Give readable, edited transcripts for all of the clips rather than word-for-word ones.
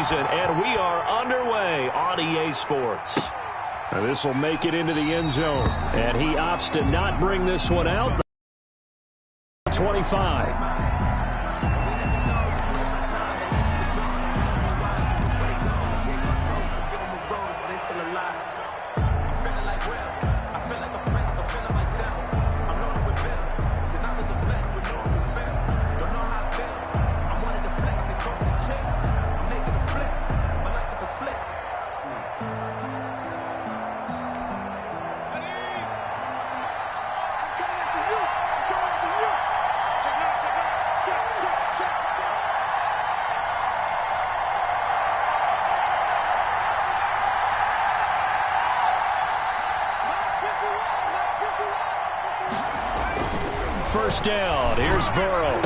season, and we are underway on EA Sports. This will make it into the end zone, and he opts to not bring this one out. 25. First down. Here's Burrow.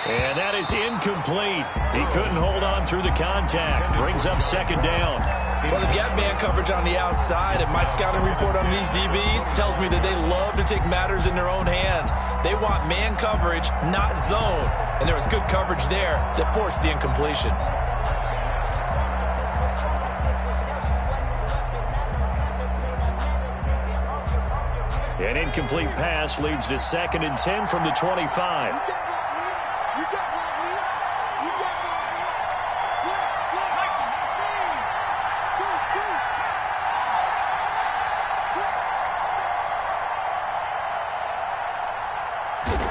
And that is incomplete. He couldn't hold on through the contact. Brings up second down. Well, they've got man coverage on the outside, and my scouting report on these DBs tells me that they love to take matters in their own hands. They want man coverage, not zone. And there was good coverage there that forced the incompletion. An incomplete pass leads to 2nd and 10 from the 25.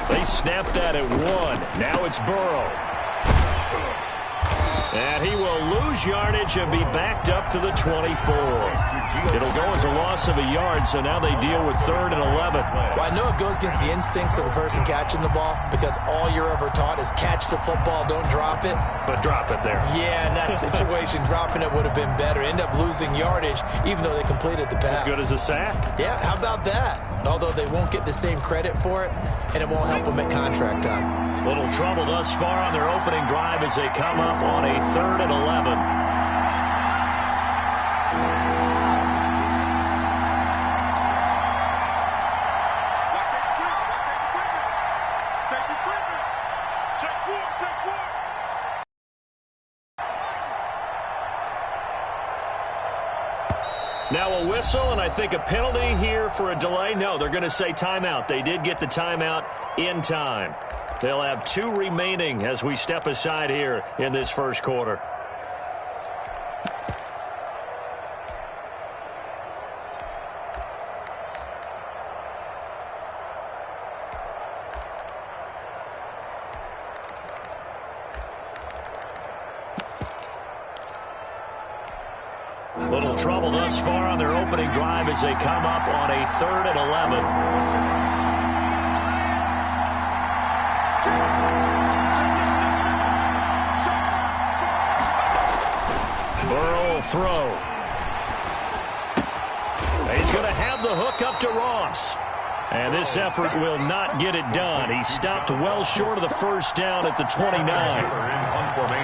They snapped that at 1. Now it's Burrow. And he will lose yardage and be backed up to the 24. It'll go as a loss of a yard, so now they deal with 3rd and 11. Well, I know it goes against the instincts of the person catching the ball because all you're ever taught is catch the football, don't drop it. But drop it there. Yeah, in that situation, dropping it would have been better. End up losing yardage, even though they completed the pass. As good as a sack. Yeah, how about that? Although they won't get the same credit for it, and it won't help them at contract time. Little trouble thus far on their opening drive as they come up on a 3rd and 11. Now a whistle, and I think a penalty here for a delay. No, they're going to say timeout. They did get the timeout in time. They'll have 2 remaining as we step aside here in this first quarter. Little trouble thus far on their opening drive as they come up on a 3rd and 11. Burrow will throw. He's going to have the hook up to Ross. And this effort will not get it done. He stopped well short of the first down at the 29.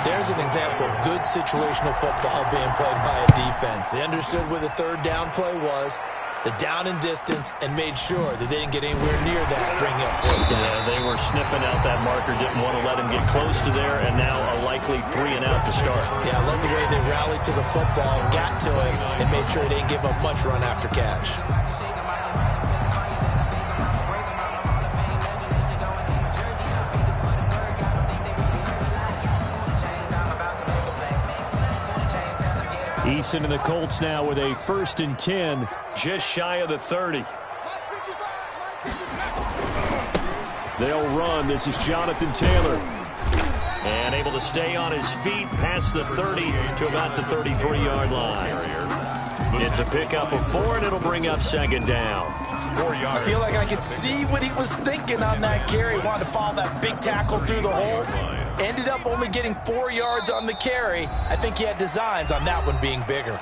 There's an example of good situational football being played by a defense. They understood where the 3rd down play was, the down and distance, and made sure that they didn't get anywhere near that, bringing up 4th down. Yeah, they were sniffing out that marker, didn't want to let him get close to there, and now a likely 3 and out to start. Yeah, I love the way they rallied to the football, got to it, and made sure they didn't give up much run after catch. Eason and the Colts now with a 1st and 10, just shy of the 30. They'll run. This is Jonathan Taylor. And able to stay on his feet past the 30 to about the 33-yard line. It's a pickup of 4, and it'll bring up 2nd down. I feel like I could see what he was thinking on that carry. He wanted to follow that big tackle through the hole. Ended up only getting 4 yards on the carry. I think he had designs on that one being bigger.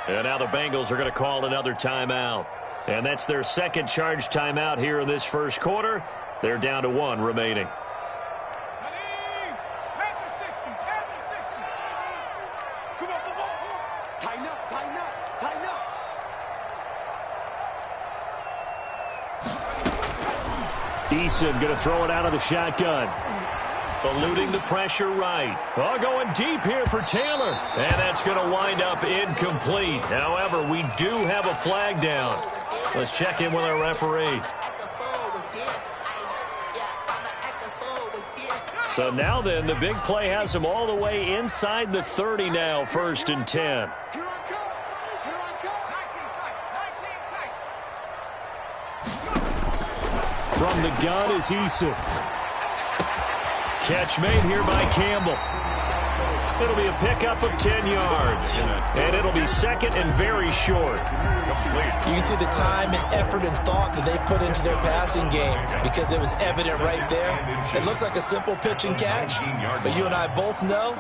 And now the Bengals are going to call another timeout. And that's their 2nd charge timeout here in this first quarter. They're down to 1 remaining. Eason going to throw it out of the shotgun. eluding the pressure right. Oh, going deep here for Taylor. And that's going to wind up incomplete. However, we do have a flag down. Let's check in with our referee. So now then, the big play has them all the way inside the 30 now, 1st and 10. From the gun is Eason. Catch made here by Campbell. It'll be a pickup of 10 yards. And it'll be second and very short. You can see the time and effort and thought that they put into their passing game because it was evident right there. It looks like a simple pitch and catch, but you and I both know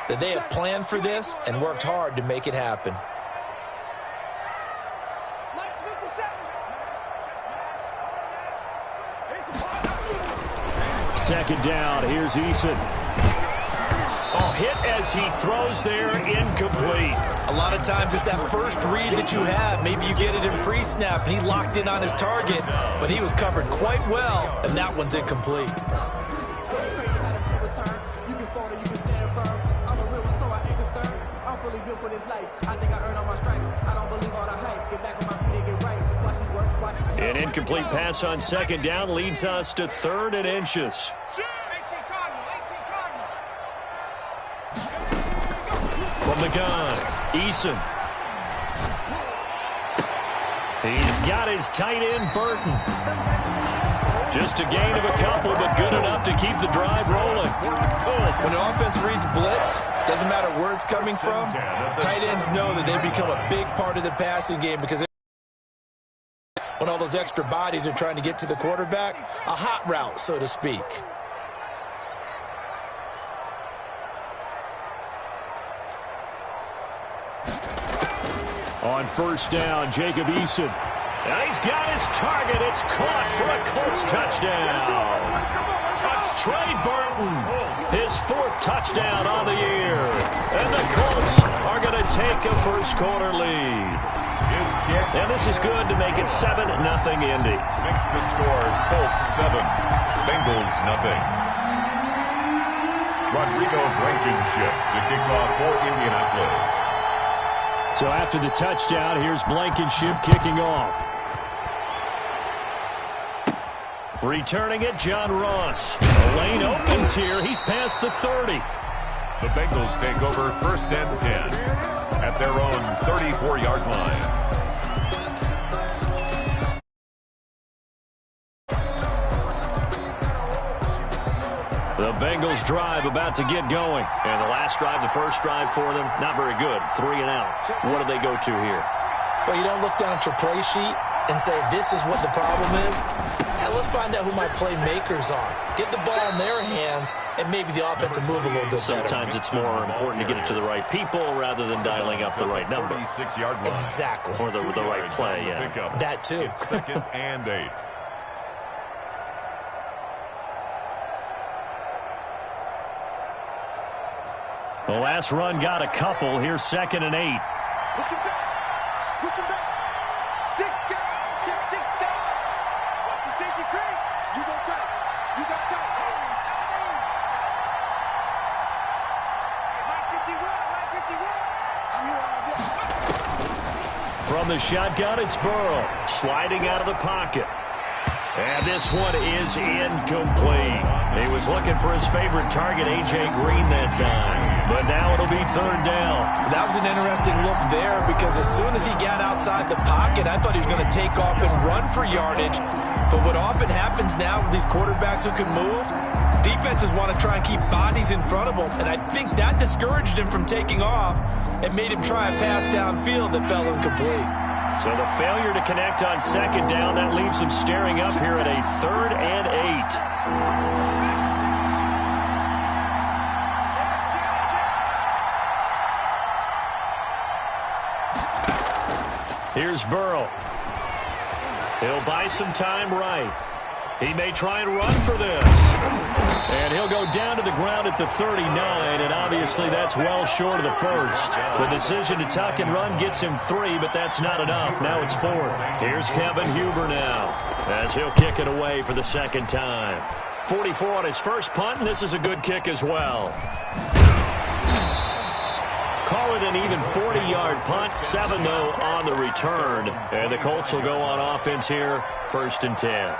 that they have planned for this and worked hard to make it happen. Second down, here's Eason. Oh, hit as he throws there, incomplete. A lot of times it's that first read that you have. Maybe you get it in pre-snap, and he locked in on his target, but he was covered quite well, and that one's incomplete. An incomplete pass on second down leads us to 3rd and inches. From the gun, Eason. He's got his tight end, Burton. Just a gain of a couple, but good enough to keep the drive rolling. When the offense reads blitz, doesn't matter where it's coming from, tight ends know that they become a big part of the passing game because when all those extra bodies are trying to get to the quarterback, a hot route, so to speak. On 1st down, Jacob Eason. And he's got his target. It's caught for a Colts touchdown. Trey Burton, his 4th touchdown on the year. And the Colts are going to take a first-quarter lead. And this is good to make it 7-0 Indy. Makes the score Colts 7, Bengals 0. Rodrigo Blankenship to kick off for Indianapolis. So after the touchdown, here's Blankenship kicking off. Returning it, John Ross. The lane opens here. He's past the 30. The Bengals take over 1st and 10 at their own 34-yard line. The Bengals drive about to get going. And the last drive, the first drive for them, not very good. 3 and out. What do they go to here? Well, you don't look down at your play sheet and say, this is what the problem is. Yeah, let's find out who my playmakers are. Get the ball in their hands, and maybe the offense will move a little bit better. Sometimes it's more important to get it to the right people rather than dialing up the right number. 36-yard line. Exactly. Or the right play, yeah. That too. It's 2nd and 8. The last run got a couple. Here's 2nd and 8. Push him back. Push him back. Stick down. Check this down. Watch the safety creep. You go tight. You got tight. Mike 51. Mike 51. I'm here all day. From the shotgun, it's Burrow. Sliding out of the pocket. And this one is incomplete. He was looking for his favorite target, A.J. Green, that time. But now it'll be 3rd down. That was an interesting look there because as soon as he got outside the pocket, I thought he was going to take off and run for yardage. But what often happens now with these quarterbacks who can move, defenses want to try and keep bodies in front of them. And I think that discouraged him from taking off and made him try a pass downfield that fell incomplete. So the failure to connect on 2nd down, that leaves them staring up here at a 3rd and 8. Here's Burrow. He'll buy some time right. He may try and run for this. And he'll go down to the ground at the 39, and obviously that's well short of the first. The decision to tuck and run gets him 3, but that's not enough. Now it's 4th. Here's Kevin Huber now, as he'll kick it away for the 2nd time. 44 on his first punt, and this is a good kick as well. Call it an even 40-yard punt. 7, though, on the return. And the Colts will go on offense here, 1st and 10.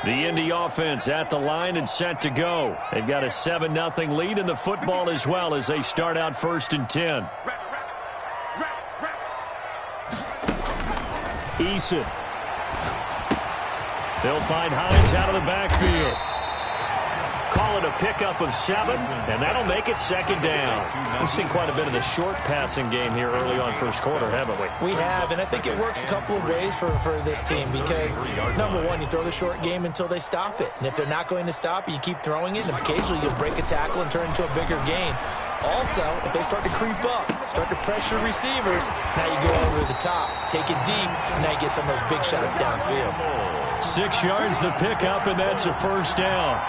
The Indy offense at the line and set to go. They've got a 7-0 lead in the football as well as they start out 1st and 10. Eason. They'll find Hines out of the backfield. Call it a pickup of 7, and that'll make it 2nd down. We've seen quite a bit of the short passing game here early on 1st quarter, haven't we? We have, and I think it works a couple of ways for this team because, number one, you throw the short game until they stop it. And if they're not going to stop it, you keep throwing it, and occasionally you'll break a tackle and turn into a bigger gain. Also, if they start to creep up, start to pressure receivers, now you go over the top, take it deep, and now you get some of those big shots downfield. 6 yards the pickup, and that's a 1st down.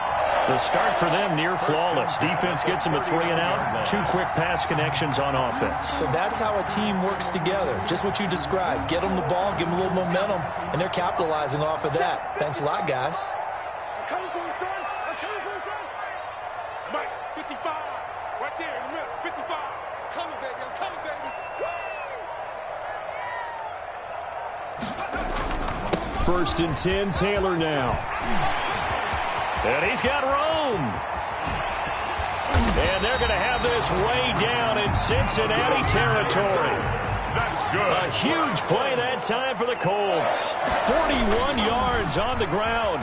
The start for them near flawless. Defense gets them a 3-and-out. 2 quick pass connections on offense. So that's how a team works together. Just what you described. Get them the ball, give them a little momentum, and they're capitalizing off of that. Thanks a lot, guys. I'm coming for you, son. I'm coming for you, son. Mike, 55. Right there in the middle. 55. Coming, baby. I'm coming, baby. Woo! 1st and 10, Taylor now. And he's got room. And they're going to have this way down in Cincinnati territory. That's good. A huge play that time for the Colts. 41 yards on the ground.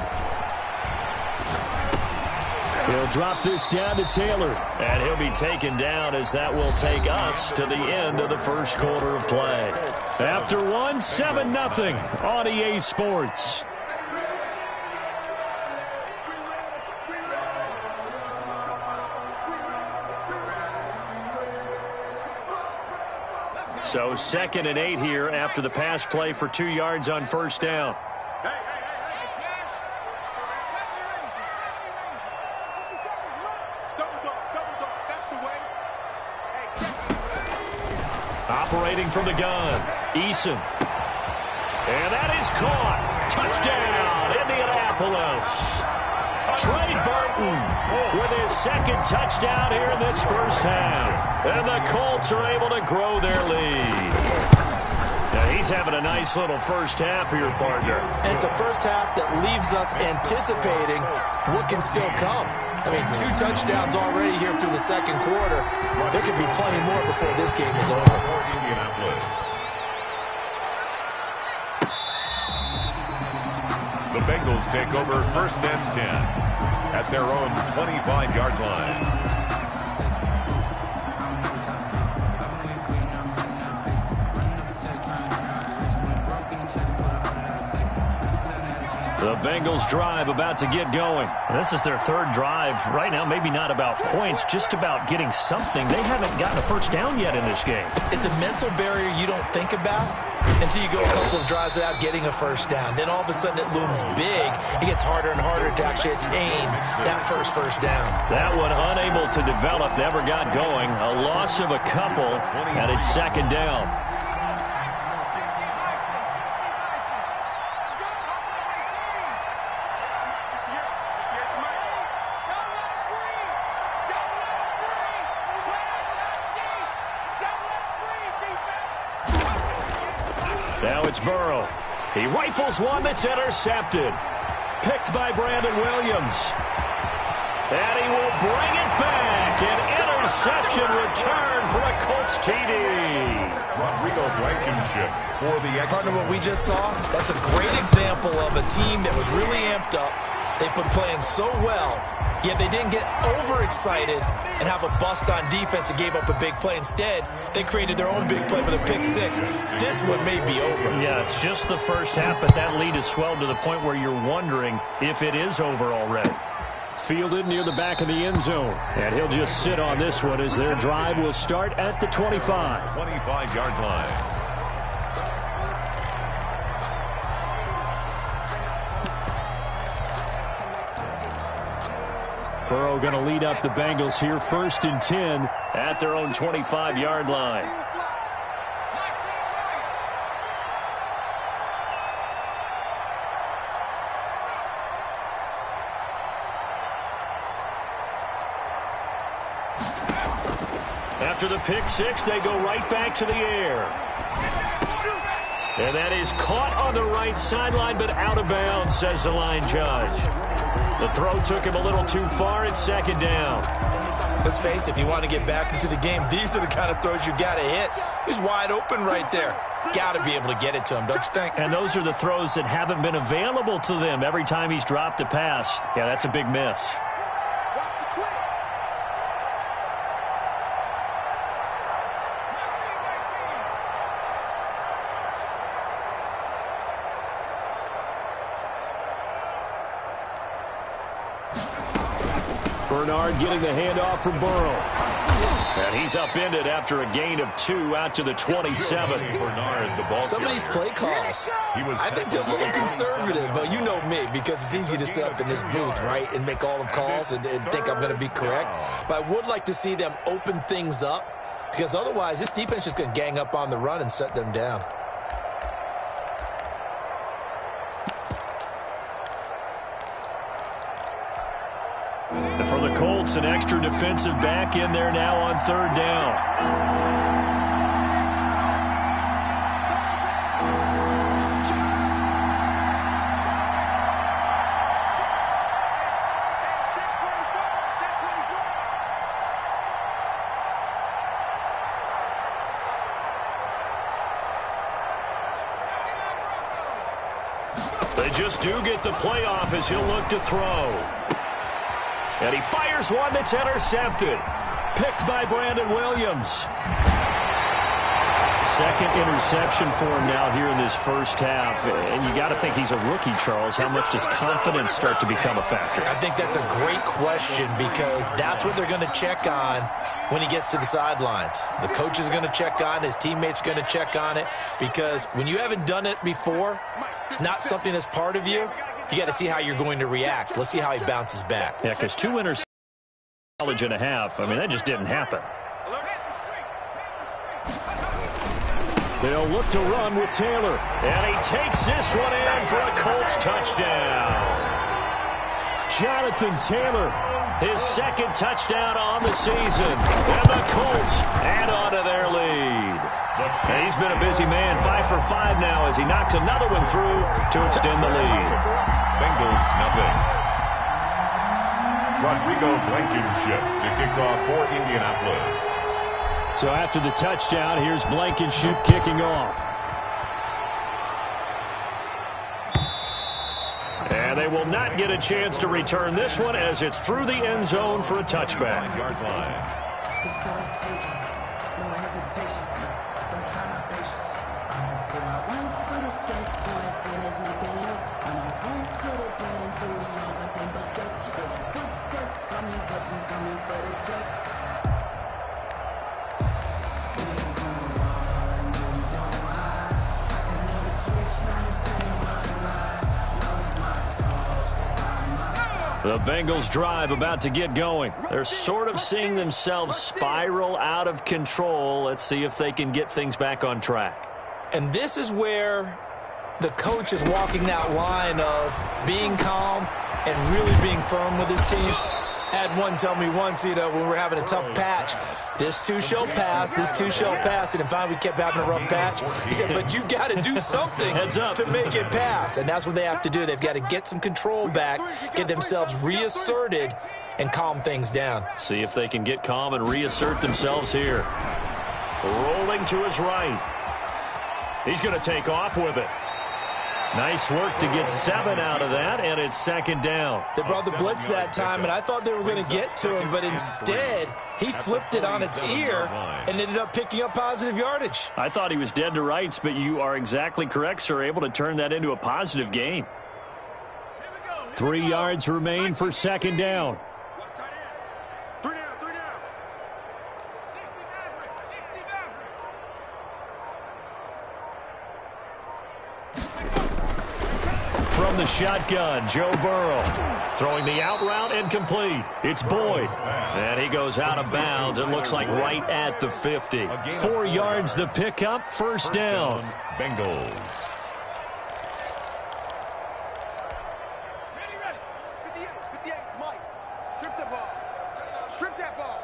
He'll drop this down to Taylor. And he'll be taken down as that will take us to the end of the 1st quarter of play. After 1, 7-0 on EA Sports. So 2nd and 8 here after the pass play for 2 yards on 1st down. Operating from the gun, Eason. And that is caught. Touchdown, Indianapolis. Trey Burton with his 2nd touchdown here in this 1st half. And the Colts are able to grow their lead. Now he's having a nice little 1st half for your partner. And it's a 1st half that leaves us anticipating what can still come. I mean, 2 touchdowns already here through the 2nd quarter. There could be plenty more before this game is over. The Bengals take over 1st and 10 at their own 25-yard line. The Bengals drive about to get going. This is their 3rd drive. Right now, maybe not about points, just about getting something. They haven't gotten a 1st down yet in this game. It's a mental barrier you don't think about until you go a couple of drives without getting a 1st down. Then all of a sudden it looms big. It gets harder and harder to actually attain that first down. That one unable to develop, never got going. A loss of a couple, and it's 2nd down. Now it's Burrow. He rifles one that's intercepted. Picked by Brandon Williams. And he will bring it back. An interception return for a Colts TD. Rodrigo Blankenship for the extra. Partner, what we just saw, that's a great example of a team that was really amped up. They've been playing so well, yet they didn't get overexcited and have a bust on defense and gave up a big play. Instead, they created their own big play with a pick 6. This one may be over. Yeah, it's just the 1st half, but that lead has swelled to the point where you're wondering if it is over already. Fielded near the back of the end zone. And he'll just sit on this one as their drive will start at the 25. 25-yard line. Burrow going to lead up the Bengals here, 1st and 10 at their own 25-yard line. After the pick six, they go right back to the air. And that is caught on the right sideline, but out of bounds, says the line judge. The throw took him a little too far. It's 2nd down. Let's face it, if you want to get back into the game, these are the kind of throws you got to hit. He's wide open right there. Got to be able to get it to him, don't you think? And those are the throws that haven't been available to them every time he's dropped a pass. Yeah, that's a big miss. Bernard getting the handoff from Burrow. And he's upended after a gain of 2 out to the 27. Bernard, the ball. Some of these play calls, I think they're a little conservative, but you know me, because it's easy to sit up in this booth, right, and make all the calls and think I'm going to be correct. But I would like to see them open things up, because otherwise this defense is going to gang up on the run and shut them down. And for the Colts, an extra defensive back in there now on 3rd down. They just do get the playoff as he'll look to throw. And he fires one that's intercepted. Picked by Brandon Williams. 2nd interception for him now here in this first half. And you got to think he's a rookie, Charles. How much does confidence start to become a factor? I think that's a great question, because that's what they're going to check on when he gets to the sidelines. The coach is going to check on it. His teammates are going to check on it, because when you haven't done it before, it's not something that's part of you. You got to see how you're going to react. Let's see how he bounces back. Yeah, because 2 interceptions college and a half. I mean, that just didn't happen. They'll look to run with Taylor. And he takes this one in for a Colts touchdown. Jonathan Taylor, his 2nd touchdown on the season. And the Colts add on to their lead. And he's been a busy man, 5 for 5 now as he knocks another one through to extend the lead. Bengals nothing. Rodrigo Blankenship to kick off for Indianapolis. So after the touchdown, here's Blankenship kicking off. And they will not get a chance to return this one as it's through the end zone for a touchback. Yard line. No hesitation. Don't try my patience. I'm gonna pour out one for the safe points and there's nothing left. I'm gonna come to the bed until we all up in buckets. Hear the footsteps coming, cause we coming for the check. We ain't gon' run, no we don't hide. I can never switch, not a thing but a ride. Now it's my dogs, they by my side. The Bengals drive about to get going. They're sort of seeing themselves spiral out of control. Let's see if they can get things back on track. And this is where the coach is walking that line of being calm and really being firm with his team. Had one tell me once, when we're having a tough patch, this too shall pass, this too shall pass. And finally we kept having a rough patch. He said, but you've got to do something to make it pass. And that's what they have to do. They've got to get some control back, get themselves reasserted, and calm things down. See if they can get calm and reassert themselves here. Rolling to his right. He's going to take off with it. Nice work to get 7 out of that, and it's 2nd down. They brought the blitz that time, and I thought they were going to get to him, but instead, he flipped it on its ear and ended up picking up positive yardage. I thought he was dead to rights, but you are exactly correct, sir, able to turn that into a positive gain. 3 yards remain for 2nd down. From the shotgun, Joe Burrow. Throwing the out route, incomplete. It's Boyd. And he goes out of bounds. It looks like right at the 50. 4 yards the pickup, first down. Bengals. Ready. 58, Mike. Strip that ball. Strip that ball.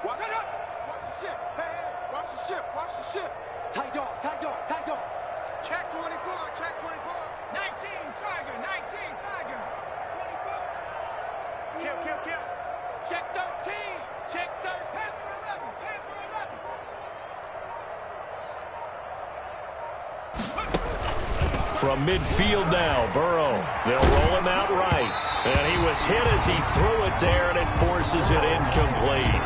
Watch it up. Watch the ship. Hey, watch the ship. Watch the ship. Tight dog. Check 24. 19, Tiger. 24. Kill. Check 13. Panther 11. From midfield now, Burrow. They'll roll him out right. And he was hit as he threw it there, and it forces it incomplete.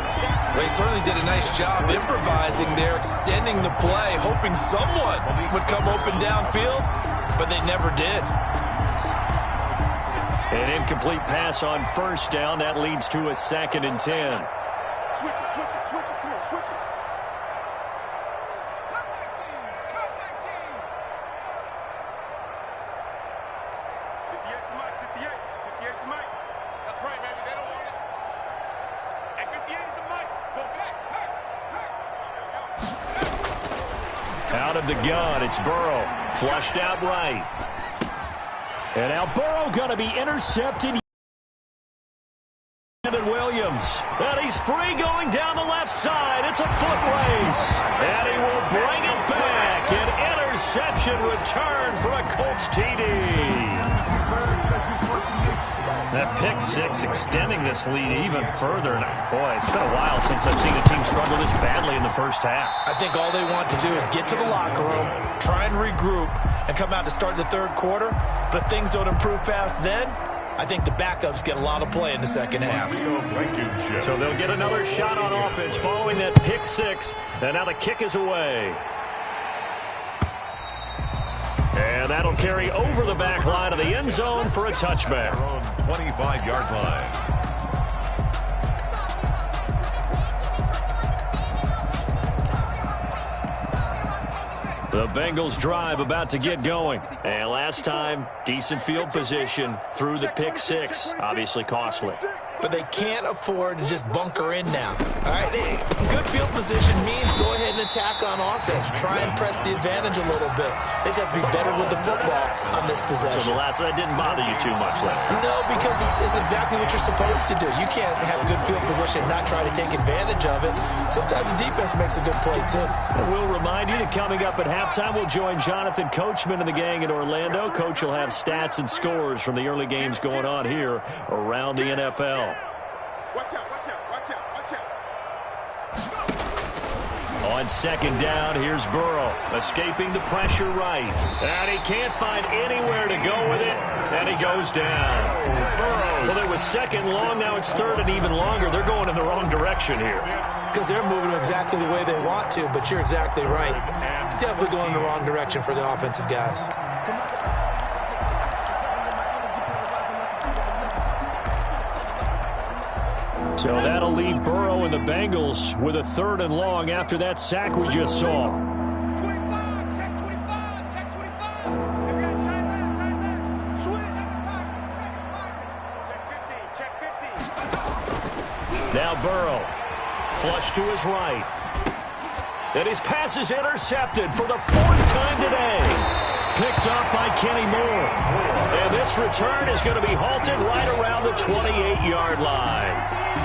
They certainly did a nice job improvising there, extending the play, hoping someone would come open downfield, but they never did. An incomplete pass on first down. That leads to a 2nd and 10. Switch it. Come on, switch it. Cut 19. 58 to Mike. 58 to Mike. That's right, baby. They don't want it. And 58 is a Mike. Go back. Out of the gun, it's Burrow. Flushed out right. And now Burrow going to be intercepted. And Williams. And he's free going down the left side. It's a foot race. And he will bring it back. An interception return for a Colts TD. That pick 6 extending this lead even further. And boy, it's been a while since I've seen a team struggle this badly in the first half. I think all they want to do is get to the locker room, try and regroup, and come out to start the third quarter. But if things don't improve fast then, I think the backups get a lot of play in the second half. So they'll get another shot on offense following that pick 6. And now the kick is away. And that'll carry over the back line of the end zone for a touchback. 25-yard line. The Bengals drive about to get going. And last time, decent field position through the pick 6. Obviously costly. But they can't afford to just bunker in now. All right, good field position means go ahead and attack on offense. Try and press the advantage a little bit. They just have to be better with the football on this possession. So the last one, that didn't bother you too much last time? No, because it's exactly what you're supposed to do. You can't have good field position and not try to take advantage of it. Sometimes the defense makes a good play, too. And we'll remind you that coming up at halftime, we'll join Jonathan Coachman and the gang in Orlando. Coach will have stats and scores from the early games going on here around the NFL. Watch out. On second down, here's Burrow, escaping the pressure right. And he can't find anywhere to go with it, and he goes down. Well, it was second long, now it's third and even longer. They're going in the wrong direction here. Because they're moving exactly the way they want to, but you're exactly right. Definitely going in the wrong direction for the offensive guys. So that'll leave Burrow and the Bengals with a 3rd and long after that sack we just saw. 25. Check 25. Everybody tight line. Switch. Check 50. Now Burrow, flush to his right. And his pass is intercepted for the 4th time today. Picked up by Kenny Moore. And this return is going to be halted right around the 28-yard line.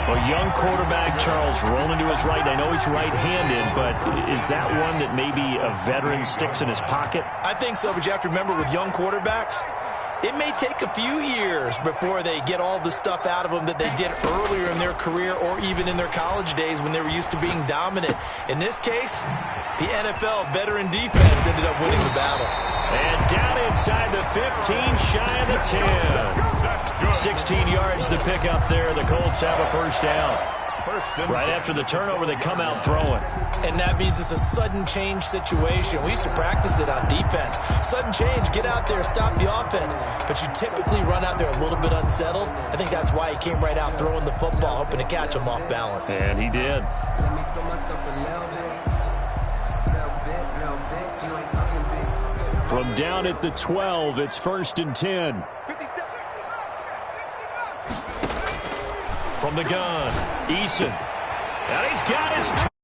A young quarterback, Charles, rolling to his right. I know he's right-handed, but is that one that maybe a veteran sticks in his pocket? I think so, but you have to remember with young quarterbacks, it may take a few years before they get all the stuff out of them that they did earlier in their career or even in their college days when they were used to being dominant. In this case, the NFL veteran defense ended up winning the battle. And down inside the 15, shy of the 10. 16 yards the pick up there. The Colts have a first down. Right after the turnover, they come out throwing. And that means it's a sudden change situation. We used to practice it on defense. Sudden change, get out there, stop the offense. But you typically run out there a little bit unsettled. I think that's why he came right out throwing the football, hoping to catch him off balance. And he did. Let me feel myself a little bit. You ain't talking big. From down at the 12, it's 1st and 10. From the gun, Eason. And he's got his...